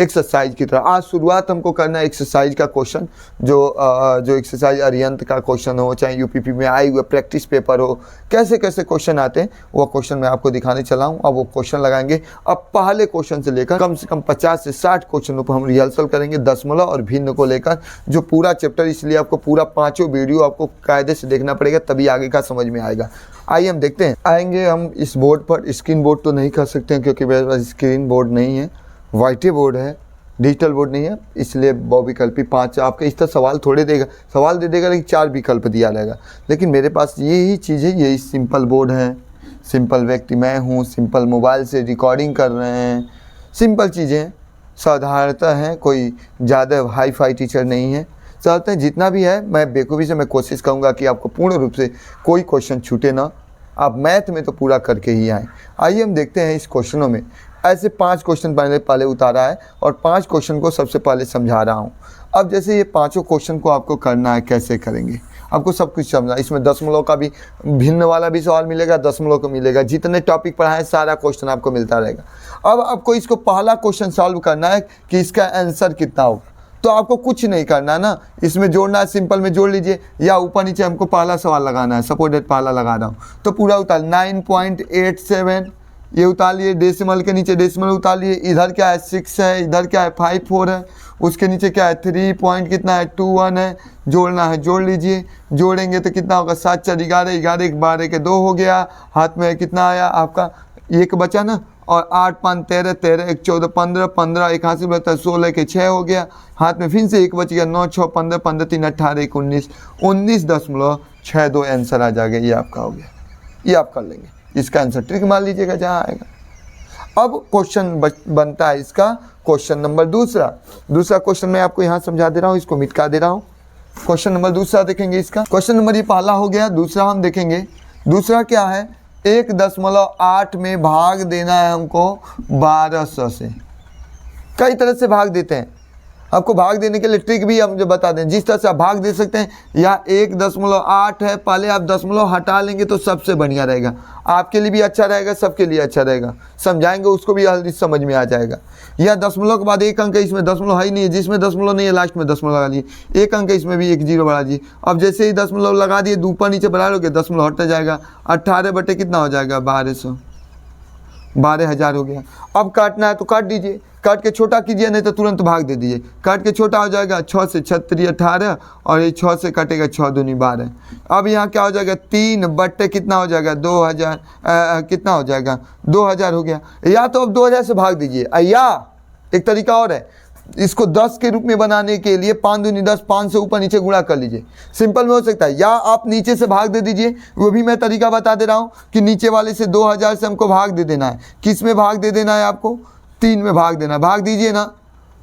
Exercise की तरह। आज शुरुआत हमको करना है एक्सरसाइज का क्वेश्चन, जो एक्सरसाइज अरिहंत का क्वेश्चन हो, चाहे यूपीपी में आए हुए प्रैक्टिस पेपर हो, कैसे कैसे क्वेश्चन आते हैं वो क्वेश्चन मैं आपको दिखाने चला हूँ। अब वो क्वेश्चन लगाएंगे। अब पहले क्वेश्चन से लेकर कम से कम 50 से 60 क्वेश्चनों पर हम रिहर्सल करेंगे, दशमलव और भिन्न को लेकर, जो पूरा चैप्टर, इसलिए आपको पूरा 5 वीडियो आपको कायदे से देखना पड़ेगा, तभी आगे का समझ में आएगा। आइए हम देखते हैं। आएंगे हम इस बोर्ड पर। स्क्रीन बोर्ड तो नहीं कर सकते हैं क्योंकि मेरे पास स्क्रीन बोर्ड नहीं है, वाइट बोर्ड है, डिजिटल बोर्ड नहीं है, इसलिए बहुविकल्पी 5 आपके इस तरह सवाल थोड़े देगा, सवाल दे देगा लेकिन 4 विकल्प दिया रहेगा। लेकिन मेरे पास यही चीज़ है, यही सिंपल बोर्ड है, सिंपल व्यक्ति मैं हूँ, सिंपल मोबाइल से रिकॉर्डिंग कर रहे हैं, सिंपल चीज़ें, साधारणता है, कोई ज़्यादा हाई फाई टीचर नहीं है। चाहते हैं जितना भी है मैं बेखूबी से मैं कोशिश करूँगा कि आपको पूर्ण रूप से कोई क्वेश्चन छूटे ना, आप मैथ में तो पूरा करके ही आएँ। आइए हम देखते हैं इस क्वेश्चनों में। ऐसे 5 क्वेश्चन पहले उतारा है और 5 क्वेश्चन को सबसे पहले समझा रहा हूँ। अब जैसे ये 5 क्वेश्चन को आपको करना है, कैसे करेंगे आपको सब कुछ समझना। इसमें दशमलव का भी, भिन्न वाला भी सवाल मिलेगा, दशमलव को मिलेगा, जितने टॉपिक पढ़ाएं सारा क्वेश्चन आपको मिलता रहेगा। अब आपको इसको पहला क्वेश्चन सॉल्व करना है कि इसका आंसर कितना होगा। तो आपको कुछ नहीं करना ना, इसमें जोड़ना है, सिंपल में जोड़ लीजिए, या ऊपर नीचे हमको पहला सवाल लगाना है। सपोज डेट पहला लगा रहा हूँ तो पूरा उतार 9.87, ये उतार लिए, डेसिमल के नीचे डेसिमल उतार लिए, इधर क्या है 6 है, इधर क्या है 54 है, उसके नीचे क्या है 3 पॉइंट कितना है 21 है, जोड़ना है, जोड़ लीजिए। जोड़ेंगे तो कितना होगा 7 4 11, 11 1 12 के 2 हो गया, हाथ में कितना आया आपका 1 बचा ना, और 8 5 13 13 1 14 15 15 1 हाथ से बचता 16 के 6 हो गया, हाथ में फिर से 1 बच गया, 9 6 15 15 3 18 1 19 19.62 आंसर आ जाएगा। ये आपका हो गया, ये आप कर लेंगे। इसका आंसर ट्रिक मान लीजिएगा जहाँ आएगा। अब क्वेश्चन बनता है इसका क्वेश्चन नंबर दूसरा क्वेश्चन मैं आपको यहाँ समझा दे रहा हूँ, इसको मिटका दे रहा हूँ। क्वेश्चन नंबर दूसरा देखेंगे इसका। क्वेश्चन नंबर ये पहला हो गया, दूसरा हम देखेंगे। दूसरा क्या है, 1.8 में भाग देना है हमको 1200 से। कई तरह से भाग देते हैं, आपको भाग देने के लिए ट्रिक भी हम जो बता दें, जिस तरह से आप भाग दे सकते हैं। या 1.8 है, पहले आप दशमलव हटा लेंगे तो सबसे बढ़िया रहेगा, आपके लिए भी अच्छा रहेगा, सबके लिए अच्छा रहेगा। समझाएंगे उसको भी जल्दी समझ में आ जाएगा। या दशमलव के बाद 1 अंक है, इसमें दशमलव है ही नहीं है, जिसमें दशमलव नहीं है लास्ट में दशमलव लगा लिए, 1 अंक है, इसमें भी 1 0 बढ़ा दिए। अब जैसे ही दशमलव लगा दिए, ऊपर नीचे बढ़ा लोगे, दशमलव हट जाएगा। 18 बटे कितना हो जाएगा 1200, 12,000 हो गया। अब काटना है तो काट दीजिए, काट के छोटा कीजिए, नहीं तो तुरंत भाग दे दीजिए। काट के छोटा हो जाएगा 6 से 36 18, और ये 6 से कटेगा 6 दूनी 12। अब यहाँ क्या हो जाएगा 3 बट्टे कितना हो जाएगा 2000, कितना हो जाएगा 2000 हो गया। या तो अब 2000 से भाग दीजिए, या एक तरीका और है, इसको 10 के रूप में बनाने के लिए 5 दूनी 10, 5 से ऊपर नीचे गुणा कर लीजिए। सिंपल में हो सकता है, या आप नीचे से भाग दे दीजिए, वो भी मैं तरीका बता दे रहा हूँ कि नीचे वाले से 2000 से हमको भाग दे देना है। किस में भाग दे देना है आपको, 3 में भाग देना। भाग दीजिए ना,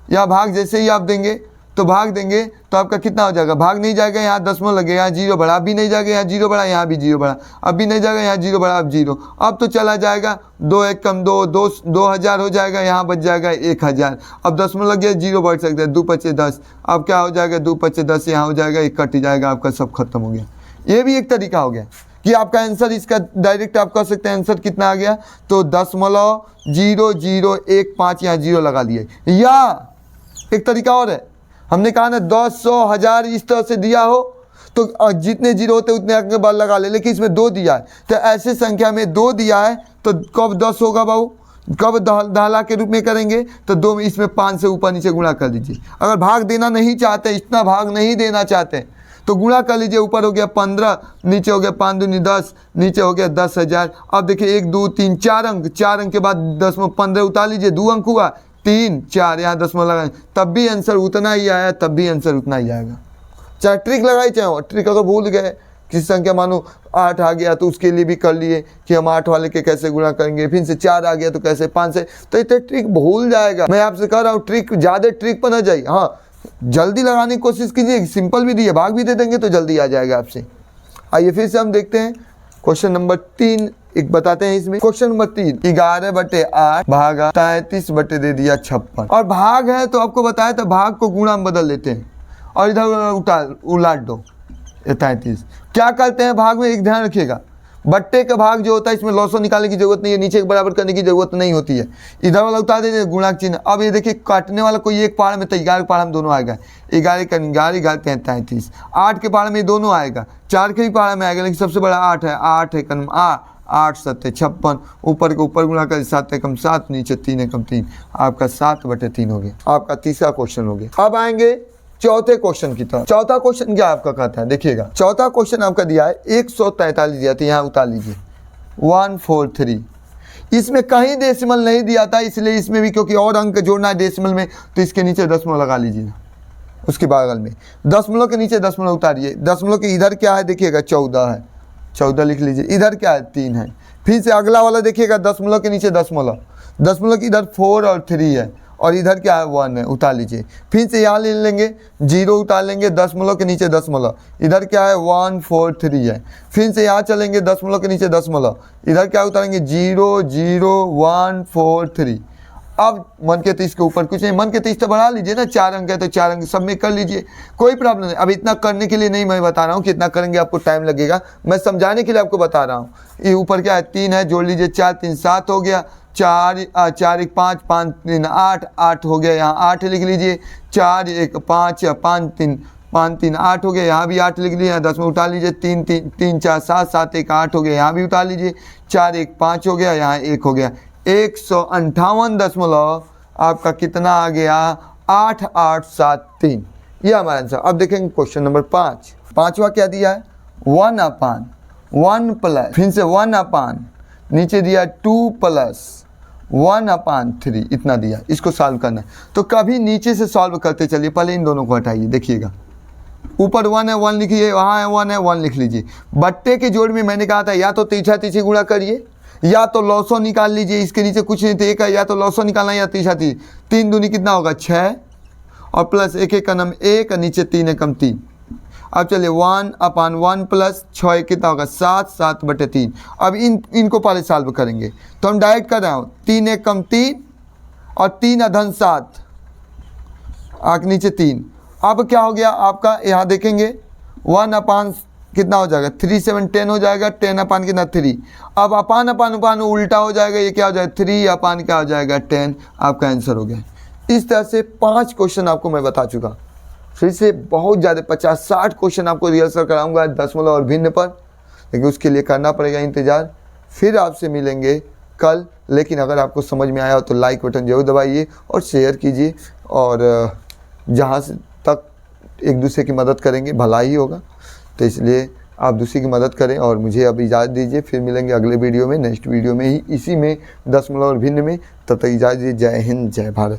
या भाग जैसे ही आप देंगे तो भाग देंगे तो आपका कितना हो जाएगा, भाग नहीं जाएगा, यहाँ दशमलव लगेगा, यहाँ 0 बढ़ा, अभी नहीं जाएगा, यहाँ 0 बढ़ा, यहाँ भी 0 बढ़ा, अभी नहीं जाएगा, यहाँ 0 बढ़ा, अब 0। अब तो चला जाएगा 2 1 कम 2 2000 हो जाएगा, यहाँ बच जाएगा 1000। अब दशमलव लग गया, 0 बढ़ सकता है, 2 5 10, अब क्या हो जाएगा 2 5 10, यहाँ हो जाएगा 1 कट जाएगा, आपका सब खत्म हो गया। ये भी एक तरीका हो गया कि आपका आंसर इसका डायरेक्ट आप कर सकते हैं। आंसर कितना आ गया, तो 0.0015 यहाँ 0 लगा दिए। या एक तरीका और है, हमने कहा ना 10 100 1000 इस तरह से दिया हो तो जितने 0 होते उतने अंक के बाद लगा ले, लेकिन इसमें 2 दिया है, तो ऐसे संख्या में 2 दिया है तो कब 10 होगा बाबू, कब दहला के रूप में करेंगे तो 2 में, इसमें 5 से ऊपर नीचे गुणा कर दीजिए। अगर भाग देना नहीं चाहते, इतना भाग नहीं देना चाहते तो गुणा कर लीजिए। ऊपर हो गया 15, नीचे हो गया 5 दूनी 10, नीचे हो गया 10,000। अब देखिए 1 2 3 4 अंक, 4 अंक के बाद 15 उतार लीजिए, 2 अंक हुआ, 3 4, यहाँ दशमलव लगाए, तब भी आंसर उतना ही आया, तब भी आंसर उतना ही आएगा। चाहे ट्रिक लगाई चाहे ट्रिक, अगर भूल गए किसी संख्या मानो 8 आ गया तो उसके लिए भी कर लिए कि हम 8 वाले के कैसे गुणा करेंगे, फिर से 4 आ गया तो कैसे, 5 से, तो इतने ट्रिक भूल जाएगा। मैं आपसे कह रहा हूँ ट्रिक, ज़्यादा ट्रिक पर न जाइए। हाँ, जल्दी लगाने की कोशिश कीजिए, सिंपल भी दिए, भाग भी दे देंगे तो जल्दी आ जाएगा आपसे। आइए फिर से हम देखते हैं क्वेश्चन नंबर 3 एक बताते हैं इसमें। क्वेश्चन नंबर 3, 11/8 भागा 33 बटे दे दिया 56, और भाग है तो आपको बताया था भाग को गुणा में बदल देते हैं और इधर उलाट दो 33। क्या करते हैं भाग में, एक ध्यान रखिएगा, बट्टे का भाग जो होता है इसमें लॉसो निकालने की जरूरत नहीं है, नीचे के बराबर करने की जरूरत नहीं होती है। इधर वाला उतार देते गुणा चिन्ह। अब ये देखिए काटने वाला कोई एक पहाड़ में तो 11 के पहाड़ में दोनों आएगा, 11 का 11, 11 33, 8 के पहाड़ में दोनों आएगा, 4 के भी पहाड़ में आएगा, लेकिन सबसे बड़ा 8 है, 8 है कम 8 7 56, ऊपर के ऊपर गुणा कर 7 एकम 7, नीचे 3 एकम 3, आपका 7/3 हो गया। आपका तीसरा क्वेश्चन हो गया। अब आएंगे चौथे क्वेश्चन की तरफ। चौथा क्वेश्चन क्या आपका कहता है, देखिएगा चौथा क्वेश्चन आपका दिया है 143 दिया, तो यहाँ उतार लीजिए 143। इसमें कहीं डेसिमल नहीं दिया था, इसलिए इसमें भी क्योंकि और अंक जोड़ना है डेसिमल में, तो इसके नीचे दशमलव लगा लीजिए ना, उसके बगल में दशमलव के नीचे दशमलव उतारिए। दशमलव के इधर क्या है देखिएगा 14 है, 14 लिख लीजिए। इधर क्या है 3 है। फिर से अगला वाला देखिएगा दशमलव के नीचे दशमलव, दशमलव की इधर 4 और 3 है, और इधर क्या है 1 है, उतार लीजिए। फिर से यहाँ ले लेंगे 0 उतार लेंगे, दशमलव के नीचे दशमलव, इधर क्या है 143 है। फिर से यहाँ चलेंगे दशमलव के नीचे दशमलव, इधर क्या उतारेंगे 0 0 1 4 3। अब मन के 30 के ऊपर कुछ नहीं, मन के 30 तो बढ़ा लीजिए ना, 4 अंक है तो 4 अंक सब में कर लीजिए, कोई प्रॉब्लम नहीं। अब इतना करने के लिए नहीं मैं बता रहा हूँ कि इतना करेंगे आपको टाइम लगेगा, मैं समझाने के लिए आपको बता रहा हूँ। ये ऊपर क्या है 3 है, जोड़ लीजिए 4 3 7 हो गया, 4 1 5 5 3 8 8 हो गया, यहाँ 8 लिख लीजिए, 4 1 5 5 3 8 हो गया, यहाँ भी 8 लिख लीजिए, यहाँ 10 में उठा लीजिए, 3 3 3 4 7 7 1 8 हो गया, यहाँ भी उतार लीजिए, 4 1 5 हो गया, यहाँ 1 हो गया, 158 आपका कितना आ गया 8873। ये हमारा आंसर। अब देखेंगे क्वेश्चन नंबर 5। पांचवा क्या दिया है 1/1 प्लस, फिर से 1/, नीचे दिया 2 प्लस 1/3, इतना दिया। इसको सॉल्व करना है तो कभी नीचे से सॉल्व करते चलिए, पहले इन दोनों को हटाइए। देखिएगा ऊपर 1 है 1 लिखिए, वहाँ है 1 है 1 लिख लीजिए। बट्टे के जोड़ में मैंने कहा था या तो तीसरा तीसरी गुणा करिए या तो लॉसो निकाल लीजिए, इसके नीचे कुछ नहीं तो एक है, या तो लॉसो निकालना या तीसरा 3 दूनी कितना होगा 6, और प्लस 1 1 का नाम 1, निचे 3 एकम 3। अब चलिए 1/1 प्लस 6 कितना होगा 7 7/3। अब इनको पहले सॉल्व करेंगे तो हम डायरेक्ट कर रहे हो 3 एकम 3 और 3 अधन 7, आग नीचे 3। अब क्या हो गया आपका, यहाँ देखेंगे 1/, कितना हो जाएगा 3 7 10 हो जाएगा, 10/, कितना 3। अब अपान उल्टा हो जाएगा, ये क्या हो जाएगा 3/, क्या हो जाएगा 10। आपका आंसर हो गया। इस तरह से 5 क्वेश्चन आपको मैं बता चुका। फिर से बहुत ज़्यादा 50-60 क्वेश्चन आपको रिहर्सल कराऊंगा दशमलव और भिन्न पर, लेकिन उसके लिए करना पड़ेगा इंतज़ार। फिर आपसे मिलेंगे कल। लेकिन अगर आपको समझ में आया हो तो लाइक बटन जरूर दबाइए और शेयर कीजिए, और जहाँ से तक एक दूसरे की मदद करेंगे भला ही होगा, तो इसलिए आप दूसरे की मदद करें। और मुझे अब इजाज़त दीजिए, फिर मिलेंगे अगले वीडियो में, नेक्स्ट वीडियो में ही, इसी में दशमलव और भिन्न में। तब तक इजाज़त दीजिए। जय हिंद, जय भारत।